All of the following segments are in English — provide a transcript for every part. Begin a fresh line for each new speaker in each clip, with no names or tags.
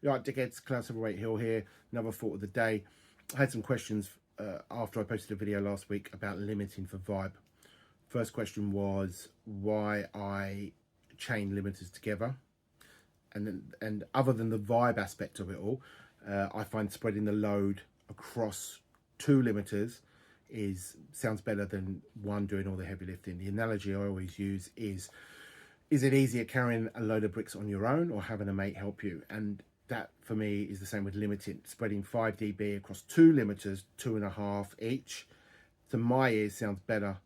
Right, dickheads, Cloud78 Hill here. Another thought of the day. I had some questions after I posted a video last week about limiting for vibe. First question was why I chain limiters together, and other than the vibe aspect of it all, I find spreading the load across two limiters sounds better than one doing all the heavy lifting. The analogy I always use is it easier carrying a load of bricks on your own or having a mate help you? And that for me is the same with limiting. Spreading 5 dB across two limiters, 2.5 each, to my ears sounds better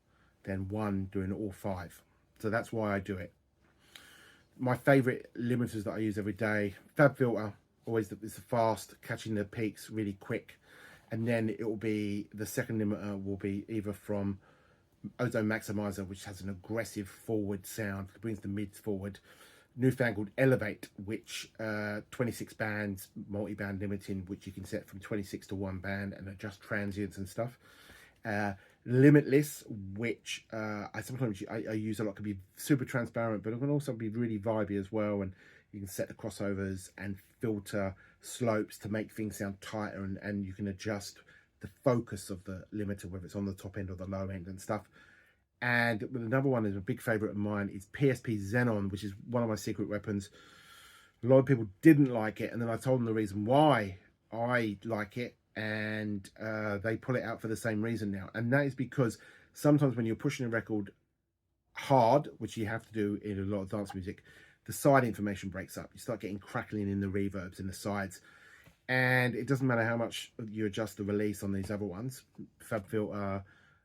than one doing all 5. So that's why I do it. My favorite limiters that I use every day, FabFilter, always it's fast, catching the peaks really quick. And then it will be, the second limiter will be either from Ozone Maximizer, which has an aggressive forward sound, brings the mids forward. Newfangled Elevate, which 26 bands, multi-band limiting, which you can set from 26 to 1 band and adjust transients and stuff. Limitless, which I sometimes I use a lot, can be super transparent, but it can also be really vibey as well. And you can set the crossovers and filter slopes to make things sound tighter, and you can adjust the focus of the limiter, whether it's on the top end or the low end and stuff. And another one is a big favorite of mine is PSP Xenon, which is one of my secret weapons. A lot of people didn't like it, and then I told them the reason why I like it, and they pull it out for the same reason now. And that is because sometimes when you're pushing a record hard, which you have to do in a lot of dance music, the side information breaks up. You start getting crackling in the reverbs in the sides, and it doesn't matter how much you adjust the release on these other ones, FabFilter,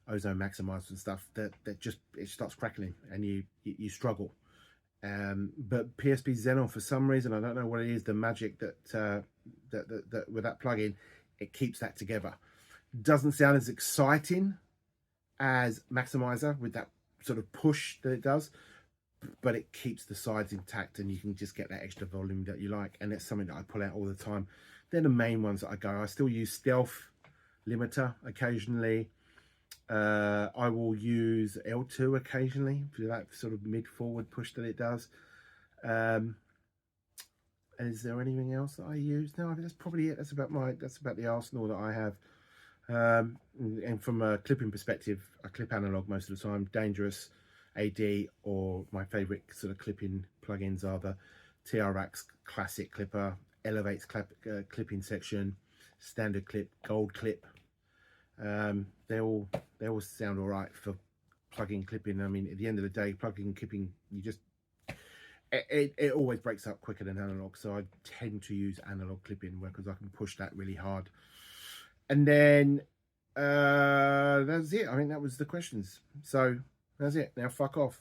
Ozone Maximizer and stuff, that just, it starts crackling and you struggle. But PSP Xenon, for some reason, I don't know what it is, the magic that with that plugin, it keeps that together. Doesn't sound as exciting as Maximizer with that sort of push that it does, but it keeps the sides intact, and you can just get that extra volume that you like. And it's something that I pull out all the time. They're the main ones that I go. I still use Stealth limiter occasionally. I will use L2 occasionally for that sort of mid-forward push that it does. Is there anything else that I use? No, I think that's probably it. That's about the arsenal that I have. And from a clipping perspective, I clip analog most of the time. Dangerous, AD, or my favorite sort of clipping plugins are the TRX Classic Clipper, Elevates clipping section, Standard Clip, Gold Clip. They all sound all right for plug-in clipping. I mean, at the end of the day, plug-in clipping, you just it always breaks up quicker than analog, so I tend to use analog clipping because I can push that really hard. And then that's it. I mean, that was the questions, so that's it. Now fuck off.